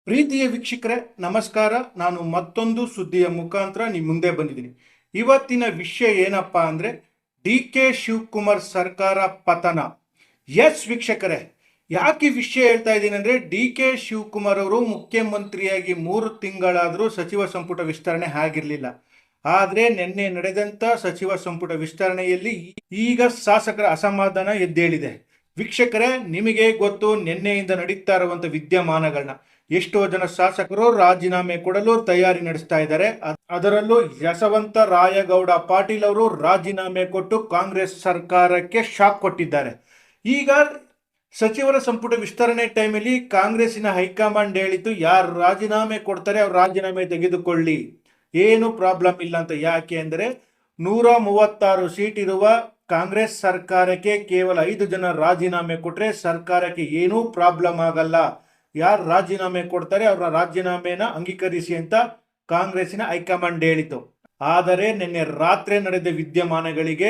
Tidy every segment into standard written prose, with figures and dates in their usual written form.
ಪ್ರೀತಿಯ ವೀಕ್ಷಕರೇ, ನಮಸ್ಕಾರ. ನಾನು ಮತ್ತೊಂದು ಸುದ್ದಿಯ ಮುಖಾಂತರ ನಿಮ್ಮ ಮುಂದೆ ಬಂದಿದ್ದೀನಿ. ಇವತ್ತಿನ ವಿಷಯ ಏನಪ್ಪಾ ಅಂದ್ರೆ ಡಿ.ಕೆ. ಶಿವಕುಮಾರ್ ಸರ್ಕಾರ ಪತನ. ಎಸ್ ವೀಕ್ಷಕರೇ, ಯಾಕೆ ಈ ವಿಷಯ ಹೇಳ್ತಾ ಇದ್ದೀನಿ ಅಂದ್ರೆ ಡಿ.ಕೆ. ಶಿವಕುಮಾರ್ ಅವರು ಮುಖ್ಯಮಂತ್ರಿಯಾಗಿ 3 ತಿಂಗಳಾದರೂ ಸಚಿವ ಸಂಪುಟ ವಿಸ್ತರಣೆ ಆಗಿರಲಿಲ್ಲ. ಆದ್ರೆ ನಿನ್ನೆ ನಡೆದಂತ ಸಚಿವ ಸಂಪುಟ ವಿಸ್ತರಣೆಯಲ್ಲಿ ಈಗ ಶಾಸಕರ ಅಸಮಾಧಾನ ಎದ್ದೇಳಿದೆ. ವೀಕ್ಷಕರೇ, ನಿಮಗೆ ಗೊತ್ತು, ನಿನ್ನೆಯಿಂದ ನಡೀತಾ ಇರುವಂತ ವಿದ್ಯಮಾನಗಳನ್ನ ಎಷ್ಟೋ ಜನ ಶಾಸಕರು ರಾಜೀನಾಮೆ ಕೊಡಲು ತಯಾರಿ ನಡೆಸ್ತಾ ಇದ್ದಾರೆ. ಅದರಲ್ಲೂ ಯಶವಂತ ರಾಯಗೌಡ ಪಾಟೀಲ್ ಅವರು ರಾಜೀನಾಮೆ ಕೊಟ್ಟು ಕಾಂಗ್ರೆಸ್ ಸರ್ಕಾರಕ್ಕೆ ಶಾಕ್ ಕೊಟ್ಟಿದ್ದಾರೆ. ಈಗ ಸಚಿವರ ಸಂಪುಟ ವಿಸ್ತರಣೆ ಟೈಮಲ್ಲಿ ಕಾಂಗ್ರೆಸ್ಸಿನ ಹೈಕಮಾಂಡ್ ಹೇಳಿದ್ದು, ಯಾರು ರಾಜೀನಾಮೆ ಕೊಡ್ತಾರೆ ಅವ್ರು ರಾಜೀನಾಮೆ ತೆಗೆದುಕೊಳ್ಳಿ, ಏನು ಪ್ರಾಬ್ಲಮ್ ಇಲ್ಲ ಅಂತ. ಯಾಕೆ ಅಂದರೆ 136 ಸೀಟ್ ಇರುವ ಕಾಂಗ್ರೆಸ್ ಸರ್ಕಾರಕ್ಕೆ ಕೇವಲ 5 ಜನ ರಾಜೀನಾಮೆ ಕೊಟ್ಟರೆ ಸರ್ಕಾರಕ್ಕೆ ಏನೂ ಪ್ರಾಬ್ಲಮ್ ಆಗಲ್ಲ. ಯಾರು ರಾಜೀನಾಮೆ ಕೊಡ್ತಾರೆ ಅವರ ರಾಜೀನಾಮೆನ ಅಂಗೀಕರಿಸಿ ಅಂತ ಕಾಂಗ್ರೆಸ್ಸಿನ ಹೈಕಮಾಂಡ್ ಹೇಳಿತು. ಆದರೆ ನಿನ್ನೆ ರಾತ್ರಿ ನಡೆದ ವಿದ್ಯಮಾನಗಳಿಗೆ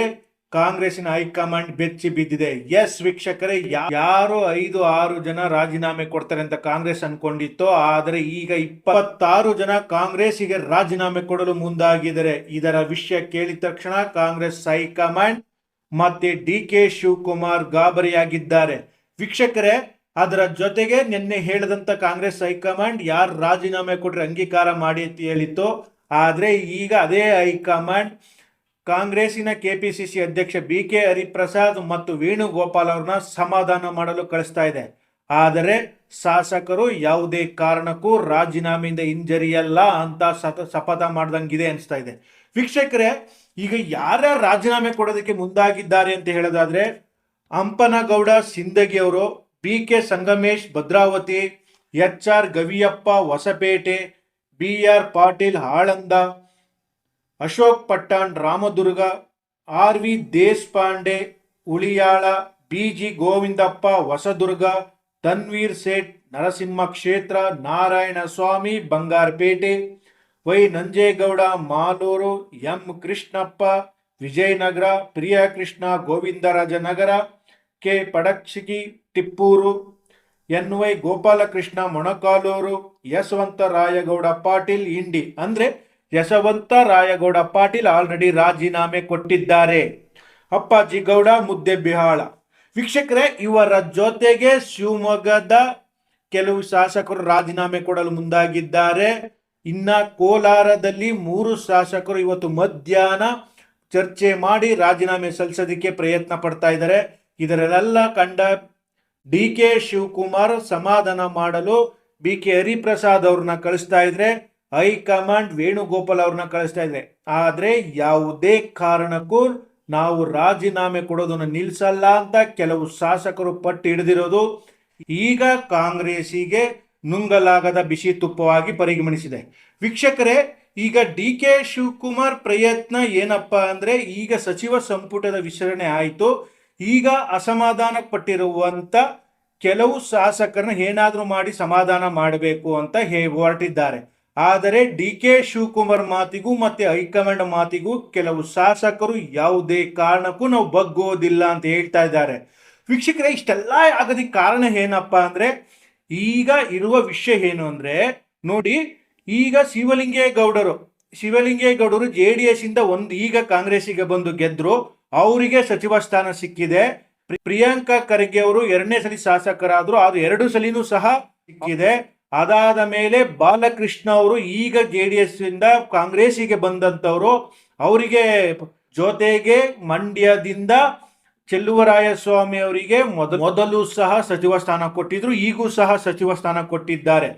ಕಾಂಗ್ರೆಸ್ಸಿನ ಹೈಕಮಾಂಡ್ ಬೆಚ್ಚಿ ಬಿದ್ದಿದೆ. ಎಸ್ ವೀಕ್ಷಕರೇ, ಯಾರು 5-6 ಜನ ರಾಜೀನಾಮೆ ಕೊಡ್ತಾರೆ ಅಂತ ಕಾಂಗ್ರೆಸ್ ಅನ್ಕೊಂಡಿತ್ತು, ಆದರೆ ಈಗ 26 ಜನ ಕಾಂಗ್ರೆಸ್ಸಿಗೆ ರಾಜೀನಾಮೆ ಕೊಡಲು ಮುಂದಾಗಿದ್ದಾರೆ. ಇದರ ವಿಷಯ ಕೇಳಿದ ತಕ್ಷಣ ಕಾಂಗ್ರೆಸ್ ಹೈಕಮಾಂಡ್ ಮತ್ತೆ ಡಿ.ಕೆ. ಶಿವಕುಮಾರ್ ಗಾಬರಿಯಾಗಿದ್ದಾರೆ. ವೀಕ್ಷಕರೇ, ಅದರ ಜೊತೆಗೆ ನಿನ್ನೆ ಹೇಳಿದಂತ ಕಾಂಗ್ರೆಸ್ ಹೈಕಮಾಂಡ್ ಯಾರು ರಾಜೀನಾಮೆ ಕೊಟ್ರೆ ಅಂಗೀಕಾರ ಮಾಡಿ ಅಂತ ಹೇಳಿತ್ತು. ಆದ್ರೆ ಈಗ ಅದೇ ಹೈಕಮಾಂಡ್ ಕಾಂಗ್ರೆಸ್ಸಿನ ಕೆಪಿಸಿಸಿ ಅಧ್ಯಕ್ಷ ಬಿ.ಕೆ. ಹರಿಪ್ರಸಾದ್ ಮತ್ತು ವೇಣುಗೋಪಾಲ್ ಅವ್ರನ್ನ ಸಮಾಧಾನ ಮಾಡಲು ಕಳಿಸ್ತಾ ಇದೆ. ಆದರೆ ಶಾಸಕರು ಯಾವುದೇ ಕಾರಣಕ್ಕೂ ರಾಜೀನಾಮೆಯಿಂದ ಹಿಂಜರಿಯಲ್ಲ ಅಂತ ಶಪಥ ಮಾಡ್ದಂಗಿದೆ ಅನಿಸ್ತಾ ಇದೆ. ವೀಕ್ಷಕರೇ, ಈಗ ಯಾರ್ಯಾರು ರಾಜೀನಾಮೆ ಕೊಡೋದಕ್ಕೆ ಮುಂದಾಗಿದ್ದಾರೆ ಅಂತ ಹೇಳೋದಾದ್ರೆ ಹಂಪನಗೌಡ ಸಿಂದಗಿ ಅವರು, B K. Sangamesh Bhadravati, H R. Gaviyappa Hosapete, B R. Patil Aland, Ashok Pattan Ramdurg, R V. Deshpande Haliyal, B G. Govindappa Hosadurga, Tanveer Sait Narasimha ಕ್ಷೇತ್ರ, Narayana Swamy Bangarapete, Y Nanjegowda Malur, M Krishnappa Vijayanagar, Priyakrishna Govindarajanagar, K Shadakshari Tiptur, N Y Gopalakrishna Molakalmuru, Yashwantha Rayagowda Patil Indi. ಅಂದ್ರೆ ಯಶವಂತ ರಾಯಗೌಡ ಪಾಟೀಲ್ ಆಲ್ರೆಡಿ ರಾಜೀನಾಮೆ ಕೊಟ್ಟಿದ್ದಾರೆ. ಅಪ್ಪಾಜಿ ಗೌಡ ಮುದ್ದೆಬಿಹಾಳ. ವೀಕ್ಷಕರೇ, ಇವರ ಜೊತೆಗೆ ಶಿವಮೊಗ್ಗದ ಕೆಲವು ಶಾಸಕರು ರಾಜೀನಾಮೆ ಕೊಡಲು ಮುಂದಾಗಿದ್ದಾರೆ. ಇನ್ನ ಕೋಲಾರದಲ್ಲಿ 3 ಶಾಸಕರು ಇವತ್ತು ಮಧ್ಯಾಹ್ನ ಚರ್ಚೆ ಮಾಡಿ ರಾಜೀನಾಮೆ ಸಲ್ಲಿಸೋದಕ್ಕೆ ಪ್ರಯತ್ನ ಪಡ್ತಾ ಇದ್ದಾರೆ. ಇದರೆಲ್ಲ ಕಂಡ ಡಿ.ಕೆ. ಶಿವಕುಮಾರ್ ಸಮಾಧಾನ ಮಾಡಲು ಬಿ.ಕೆ. ಹರಿಪ್ರಸಾದ್ ಅವ್ರನ್ನ ಕಳಿಸ್ತಾ ಇದ್ರೆ, ಹೈಕಮಾಂಡ್ ವೇಣುಗೋಪಾಲ್ ಅವ್ರನ್ನ ಕಳಿಸ್ತಾ ಇದ್ರೆ. ಆದ್ರೆ ಯಾವುದೇ ಕಾರಣಕ್ಕೂ ನಾವು ರಾಜೀನಾಮೆ ಕೊಡೋದನ್ನು ನಿಲ್ಲಿಸಲ್ಲ ಅಂತ ಕೆಲವು ಶಾಸಕರು ಪಟ್ಟು ಹಿಡಿದಿರೋದು ಈಗ ಕಾಂಗ್ರೆಸ್ಸಿಗೆ ನುಂಗಲಾಗದ ಬಿಸಿ ತುಪ್ಪವಾಗಿ ಪರಿಗಣಿಸಿದೆ. ವೀಕ್ಷಕರೇ, ಈಗ ಡಿ.ಕೆ. ಶಿವಕುಮಾರ್ ಪ್ರಯತ್ನ ಏನಪ್ಪಾ ಅಂದ್ರೆ, ಈಗ ಸಚಿವ ಸಂಪುಟದ ವಿಸ್ತರಣೆ ಆಯಿತು. ಈಗ ಅಸಮಾಧಾನ ಪಟ್ಟಿರುವಂತ ಕೆಲವು ಶಾಸಕರನ್ನ ಏನಾದ್ರೂ ಮಾಡಿ ಸಮಾಧಾನ ಮಾಡಬೇಕು ಅಂತ ಹೊರಟಿದ್ದಾರೆ. ಆದರೆ ಡಿ.ಕೆ. ಶಿವಕುಮಾರ್ ಮಾತಿಗೂ ಮತ್ತೆ ಹೈಕಮಾಂಡ್ ಮಾತಿಗೂ ಕೆಲವು ಶಾಸಕರು ಯಾವುದೇ ಕಾರಣಕ್ಕೂ ನಾವು ಬಗ್ಗೋದಿಲ್ಲ ಅಂತ ಹೇಳ್ತಾ ಇದ್ದಾರೆ. ವೀಕ್ಷಕರೇ, ಇಷ್ಟೆಲ್ಲ ಆಗೋದಕ್ಕೆ ಕಾರಣ ಏನಪ್ಪಾ ಅಂದ್ರೆ, ಈಗ ಇರುವ ವಿಷಯ ಏನು ಅಂದ್ರೆ ನೋಡಿ, ಈಗ ಶಿವಲಿಂಗೇಗೌಡರು ಜೆಡಿಎಸ್ ಇಂದ ಈಗ ಕಾಂಗ್ರೆಸ್ಸಿಗೆ ಬಂದು ಗೆದ್ರು. ಅವರಿಗೆ ಸಚಿವ ಸ್ಥಾನ ಸಿಕ್ಕಿದೆ. ಪ್ರಿಯಾಂಕಾ ಖರ್ಗೆ ಅವರು 2ನೇ ಸಲ ಶಾಸಕರಾದ್ರು, ಅದು 2 ಸಲಿನೂ ಸಹ ಸಿಕ್ಕಿದೆ. ಅದಾದ ಮೇಲೆ ಬಾಲಕೃಷ್ಣ ಅವರು ಈಗ ಜೆಡಿಎಸ್ ಇಂದ ಕಾಂಗ್ರೆಸ್ಸಿಗೆ ಬಂದಂತವರು, ಅವರಿಗೆ ಜೊತೆಗೆ ಮಂಡ್ಯದಿಂದ ಚೆಲುವರಾಯಸ್ವಾಮಿ ಅವರಿಗೆ ಮೊದಲು ಸಹ ಸಚಿವ ಸ್ಥಾನ ಕೊಟ್ಟಿದ್ರು, ಈಗೂ ಸಹ ಸಚಿವ ಸ್ಥಾನ ಕೊಟ್ಟಿದ್ದಾರೆ.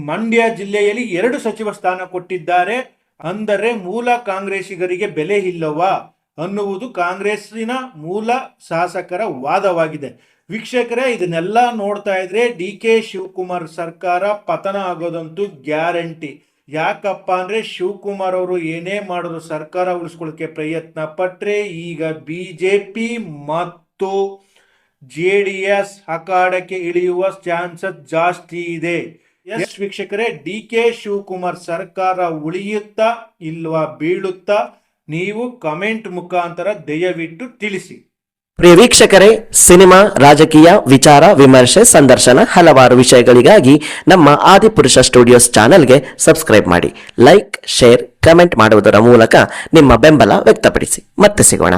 ಮಂಡ್ಯ ಜಿಲ್ಲೆಯಲ್ಲಿ 2 ಸಚಿವ ಸ್ಥಾನ ಕೊಟ್ಟಿದ್ದಾರೆ. ಅಂದರೆ ಮೂಲ ಕಾಂಗ್ರೆಸ್ಸಿಗರಿಗೆ ಬೆಲೆ ಇಲ್ಲವಾ ಅನ್ನುವುದು ಕಾಂಗ್ರೆಸ್ಸಿನ ಮೂಲ ಶಾಸಕರ ವಾದವಾಗಿದೆ. ವೀಕ್ಷಕರೇ, ಇದನ್ನೆಲ್ಲ ನೋಡ್ತಾ ಇದ್ರೆ ಡಿ.ಕೆ. ಶಿವಕುಮಾರ್ ಸರ್ಕಾರ ಪತನ ಆಗೋದಂತೂ ಗ್ಯಾರಂಟಿ. ಯಾಕಪ್ಪ ಅಂದ್ರೆ ಶಿವಕುಮಾರ್ ಅವರು ಏನೇ ಮಾಡಿದ್ರು ಸರ್ಕಾರ ಉಳಿಸ್ಕೊಳ್ಳೋಕೆ ಪ್ರಯತ್ನ ಪಟ್ರೆ ಈಗ ಬಿಜೆಪಿ ಮತ್ತು ಜೆಡಿಎಸ್ ಅಖಾಡಕ್ಕೆ ಇಳಿಯುವ ಚಾನ್ಸಸ್ ಜಾಸ್ತಿ ಇದೆ. ಎಸ್ ವೀಕ್ಷಕರೇ, ಡಿ.ಕೆ. ಶಿವಕುಮಾರ್ ಸರ್ಕಾರ ಉಳಿಯುತ್ತಾ ಇಲ್ವಾ ಬೀಳುತ್ತಾ, ನೀವು ಕಮೆಂಟ್ ಮುಖಾಂತರ ದಯವಿಟ್ಟು ತಿಳಿಸಿ. ಪ್ರಿಯ ವೀಕ್ಷಕರೇ, ಸಿನಿಮಾ, ರಾಜಕೀಯ, ವಿಚಾರ, ವಿಮರ್ಶೆ, ಸಂದರ್ಶನ ಹಲವಾರು ವಿಷಯಗಳಿಗಾಗಿ ನಮ್ಮ ಆದಿಪುರುಷ ಸ್ಟುಡಿಯೋಸ್ ಚಾನೆಲ್ಗೆ ಸಬ್ಸ್ಕ್ರೈಬ್ ಮಾಡಿ. ಲೈಕ್, ಶೇರ್, ಕಮೆಂಟ್ ಮಾಡುವುದರ ಮೂಲಕ ನಿಮ್ಮ ಬೆಂಬಲ ವ್ಯಕ್ತಪಡಿಸಿ. ಮತ್ತೆ ಸಿಗೋಣ.